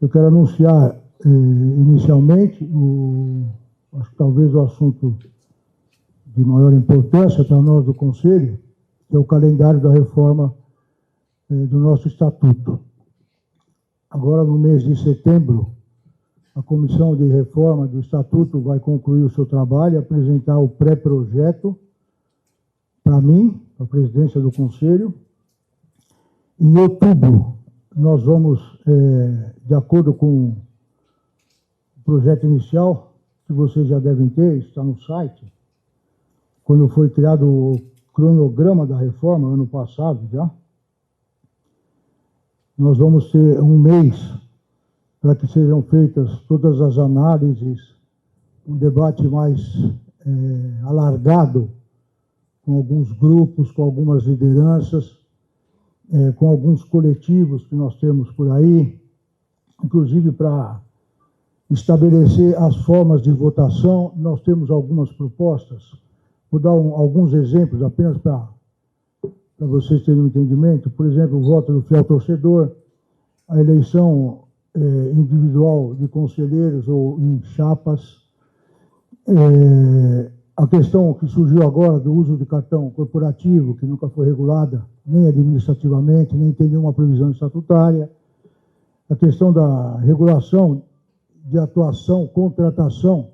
Eu quero anunciar inicialmente, acho que talvez o assunto de maior importância para nós do Conselho, que é o calendário da reforma do nosso Estatuto. Agora, no mês de setembro, a Comissão de Reforma do Estatuto vai concluir o seu trabalho e apresentar o pré-projeto para mim, para a presidência do Conselho. Em outubro, nós vamos, de acordo com o projeto inicial, que vocês já devem ter, está no site, quando foi criado o cronograma da reforma, ano passado já, nós vamos ter um mês para que sejam feitas todas as análises, um debate mais alargado, com alguns grupos, com algumas lideranças, com alguns coletivos que nós temos por aí, inclusive para estabelecer as formas de votação. Nós temos algumas propostas. Vou dar alguns exemplos apenas para vocês terem um entendimento. Por exemplo, o voto do fiel torcedor, a eleição individual de conselheiros ou em chapas, a questão que surgiu agora do uso de cartão corporativo, que nunca foi regulada, nem administrativamente, nem tem nenhuma previsão estatutária, a questão da regulação de atuação, contratação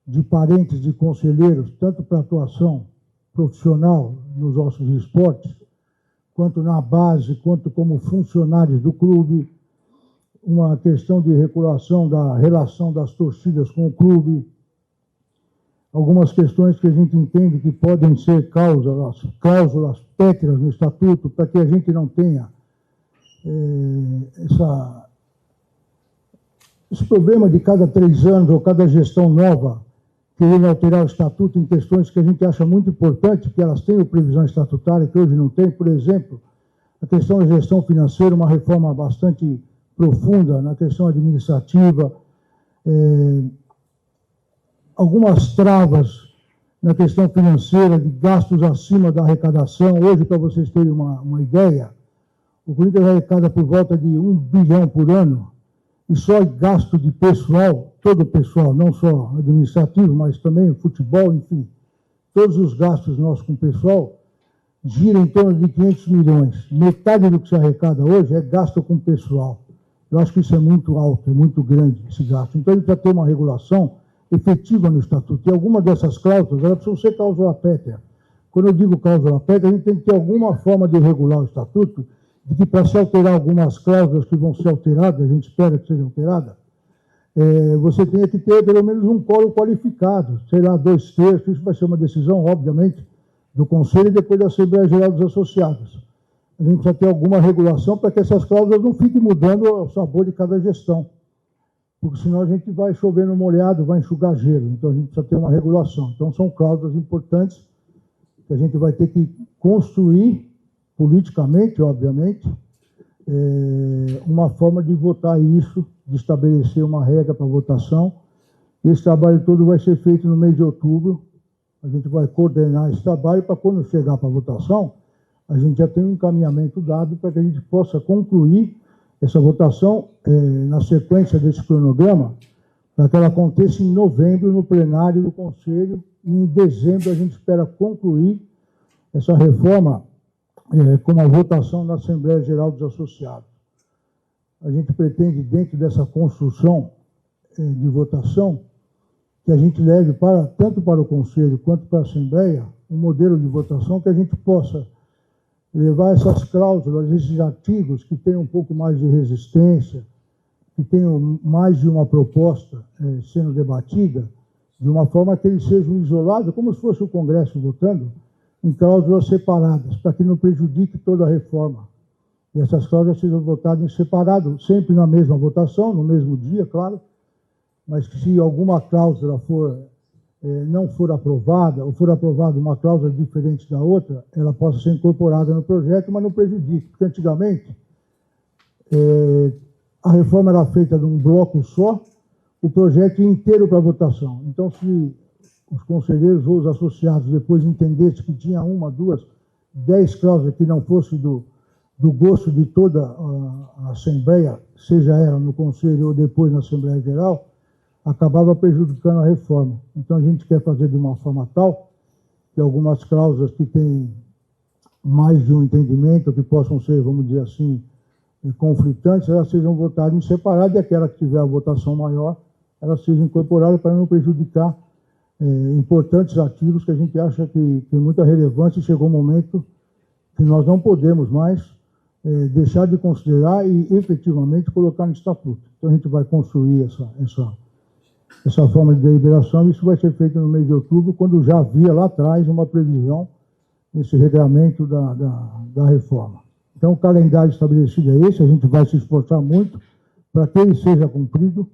de parentes de conselheiros, tanto para atuação profissional nos nossos esportes, quanto na base, quanto como funcionários do clube, uma questão de regulação da relação das torcidas com o clube, algumas questões que a gente entende que podem ser cláusulas pétreas no Estatuto, para que a gente não tenha esse problema de cada 3 anos ou cada gestão nova querendo alterar o Estatuto em questões que a gente acha muito importante, que elas tenham previsão estatutária, que hoje não tem. Por exemplo, a questão da gestão financeira, uma reforma bastante profunda na questão administrativa, algumas travas na questão financeira, de gastos acima da arrecadação. Hoje, para vocês terem uma ideia, o Corinthians arrecada por volta de 1 bilhão por ano, e só gasto de pessoal, todo o pessoal, não só administrativo, mas também futebol, enfim, todos os gastos nossos com o pessoal giram em torno de 500 milhões. Metade do que se arrecada hoje é gasto com o pessoal. Eu acho que isso é muito alto, é muito grande esse gasto. Então, ele precisa ter uma regulação efetiva no Estatuto. E algumas dessas cláusulas, elas precisam ser cláusula pétrea. Quando eu digo cláusula pétrea, a gente tem que ter alguma forma de regular o Estatuto, de que para se alterar algumas cláusulas que vão ser alteradas, a gente espera que sejam alteradas, você tenha que ter pelo menos um quórum qualificado, sei lá, 2/3, isso vai ser uma decisão, obviamente, do Conselho e depois da Assembleia Geral dos Associados. A gente precisa ter alguma regulação para que essas cláusulas não fiquem mudando ao sabor de cada gestão, porque senão a gente vai chover no molhado, vai enxugar gelo. Então a gente precisa ter uma regulação. Então são cláusulas importantes que a gente vai ter que construir politicamente, obviamente, uma forma de votar isso, de estabelecer uma regra para votação. Esse trabalho todo vai ser feito no mês de outubro. A gente vai coordenar esse trabalho para, quando chegar para a votação, a gente já tem um encaminhamento dado para que a gente possa concluir essa votação na sequência desse cronograma, para que ela aconteça em novembro no plenário do Conselho, e em dezembro a gente espera concluir essa reforma com uma votação na Assembleia Geral dos Associados. A gente pretende, dentro dessa construção de votação, que a gente leve tanto para o Conselho quanto para a Assembleia um modelo de votação que a gente possa levar essas cláusulas, esses artigos que tenham um pouco mais de resistência, que tenham mais de uma proposta sendo debatida, de uma forma que eles sejam isolados, como se fosse o Congresso votando, em cláusulas separadas, para que não prejudique toda a reforma. E essas cláusulas sejam votadas em separado, sempre na mesma votação, no mesmo dia, claro, mas que se alguma cláusula não for aprovada, ou for aprovada uma cláusula diferente da outra, ela possa ser incorporada no projeto, mas não prejudique, porque antigamente a reforma era feita num bloco só, o projeto inteiro para votação. Então, se os conselheiros ou os associados depois entendessem que tinha 1, 2, 10 cláusulas que não fosse do gosto de toda a Assembleia, seja ela no Conselho ou depois na Assembleia Geral, acabava prejudicando a reforma. Então, a gente quer fazer de uma forma tal que algumas cláusulas que têm mais de um entendimento, que possam ser, vamos dizer assim, conflitantes, elas sejam votadas em separado, e aquela que tiver a votação maior, elas sejam incorporadas para não prejudicar importantes ativos que a gente acha que tem muita relevância, e chegou um momento que nós não podemos mais deixar de considerar e efetivamente colocar no estatuto. Então a gente vai construir essa forma de deliberação, e isso vai ser feito no mês de outubro, quando já havia lá atrás uma previsão nesse regramento da reforma. Então o calendário estabelecido é esse, a gente vai se esforçar muito para que ele seja cumprido.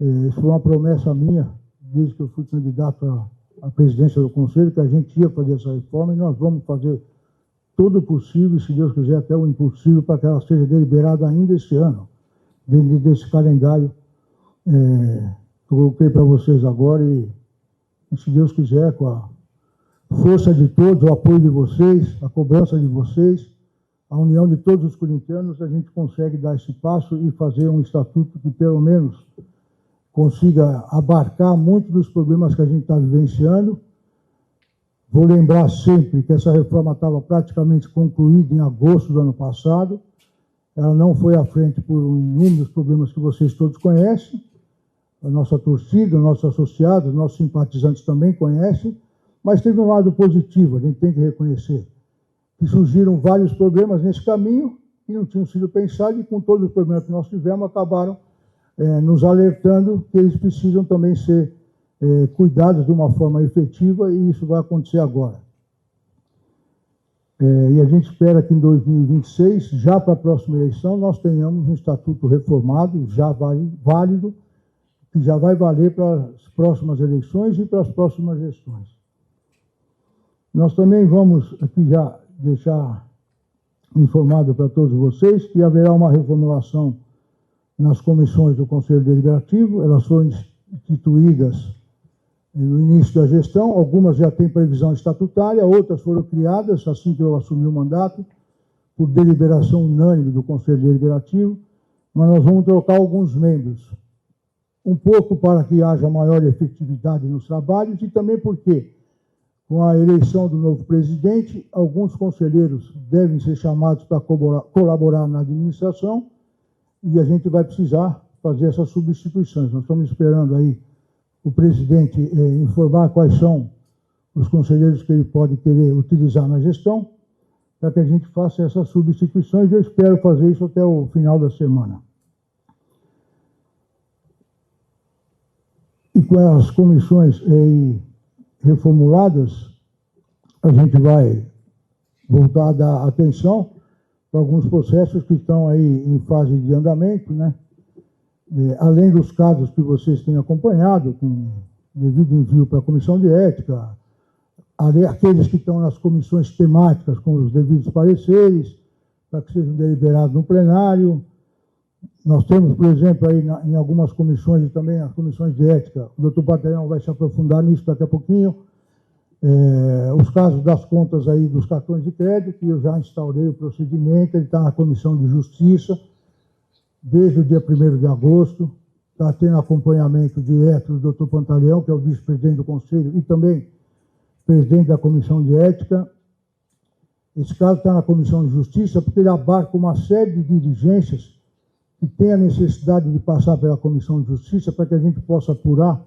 Isso foi uma promessa minha, desde que eu fui candidato à presidência do Conselho, que a gente ia fazer essa reforma, e nós vamos fazer todo o possível, se Deus quiser, até o impossível, para que ela seja deliberada ainda esse ano, dentro desse calendário que eu coloquei para vocês agora, e se Deus quiser, com a força de todos, o apoio de vocês, a cobrança de vocês, a união de todos os corintianos, a gente consegue dar esse passo e fazer um estatuto que, pelo menos, consiga abarcar muitos dos problemas que a gente está vivenciando. Vou lembrar sempre que essa reforma estava praticamente concluída em agosto do ano passado. Ela não foi à frente por inúmeros problemas que vocês todos conhecem. A nossa torcida, nossos associados, nossos simpatizantes também conhecem. Mas teve um lado positivo, a gente tem que reconhecer, que surgiram vários problemas nesse caminho que não tinham sido pensados, e com todos os problemas que nós tivemos, acabaram nos alertando que eles precisam também ser cuidados de uma forma efetiva, e isso vai acontecer agora. E a gente espera que em 2026, já para a próxima eleição, nós tenhamos um estatuto reformado, já válido, que já vai valer para as próximas eleições e para as próximas gestões. Nós também vamos aqui já deixar informado para todos vocês que haverá uma reformulação nas comissões do Conselho Deliberativo. Elas foram instituídas no início da gestão, algumas já têm previsão estatutária, outras foram criadas assim que eu assumi o mandato, por deliberação unânime do Conselho Deliberativo, mas nós vamos trocar alguns membros, um pouco para que haja maior efetividade nos trabalhos, e também porque, com a eleição do novo presidente, alguns conselheiros devem ser chamados para colaborar na administração, e a gente vai precisar fazer essas substituições. Nós estamos esperando aí o presidente informar quais são os conselheiros que ele pode querer utilizar na gestão, para que a gente faça essas substituições, e eu espero fazer isso até o final da semana. E com as comissões reformuladas, a gente vai voltar a dar atenção para alguns processos que estão aí em fase de andamento, né? Além dos casos que vocês têm acompanhado, com devido envio para a Comissão de Ética, aqueles que estão nas comissões temáticas com os devidos pareceres, para que sejam deliberados no plenário. Nós temos, por exemplo, aí em algumas comissões, e também as comissões de ética, o doutor Batalhão vai se aprofundar nisso daqui a pouquinho, os casos das contas aí dos cartões de crédito, que eu já instaurei o procedimento, ele está na Comissão de Justiça, desde o dia 1º de agosto, está tendo acompanhamento direto do doutor Pantaleão, que é o vice-presidente do Conselho, e também presidente da Comissão de Ética. Esse caso está na Comissão de Justiça, porque ele abarca uma série de diligências que tem a necessidade de passar pela Comissão de Justiça, para que a gente possa apurar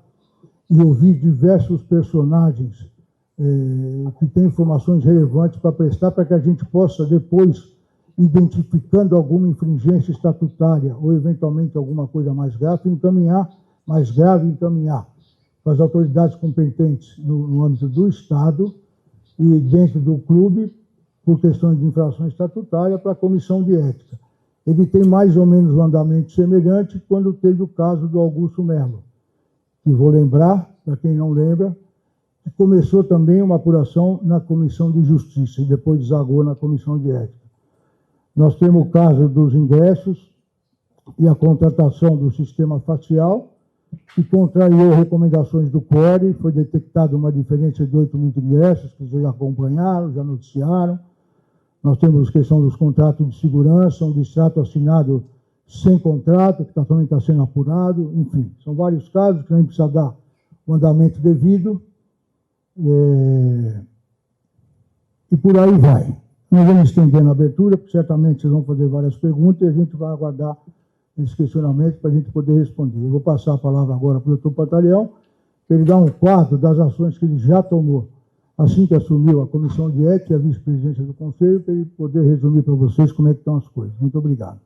e ouvir diversos personagens que têm informações relevantes para prestar, para que a gente possa depois, identificando alguma infringência estatutária ou eventualmente alguma coisa mais grave, encaminhar para as autoridades competentes no âmbito do Estado e dentro do clube, por questões de infração estatutária, para a Comissão de Ética. Ele tem mais ou menos um andamento semelhante quando teve o caso do Augusto Melo, que vou lembrar, para quem não lembra, que começou também uma apuração na Comissão de Justiça e depois desagou na Comissão de Ética. Nós temos o caso dos ingressos e a contratação do sistema facial, que contrariou recomendações do CORE. Foi detectada uma diferença de 8 mil ingressos, que vocês já acompanharam, já noticiaram. Nós temos a questão dos contratos de segurança, um distrato assinado sem contrato, que também está sendo apurado, enfim, são vários casos que a gente precisa dar o andamento devido, e por aí vai. Não vamos estender na abertura, porque certamente vocês vão fazer várias perguntas e a gente vai aguardar esses questionamentos para a gente poder responder. Eu vou passar a palavra agora para o doutor Pantaleão, para ele dar um quadro das ações que ele já tomou assim que assumiu a Comissão de Ética e a vice-presidência do Conselho, para ele poder resumir para vocês como é que estão as coisas. Muito obrigado.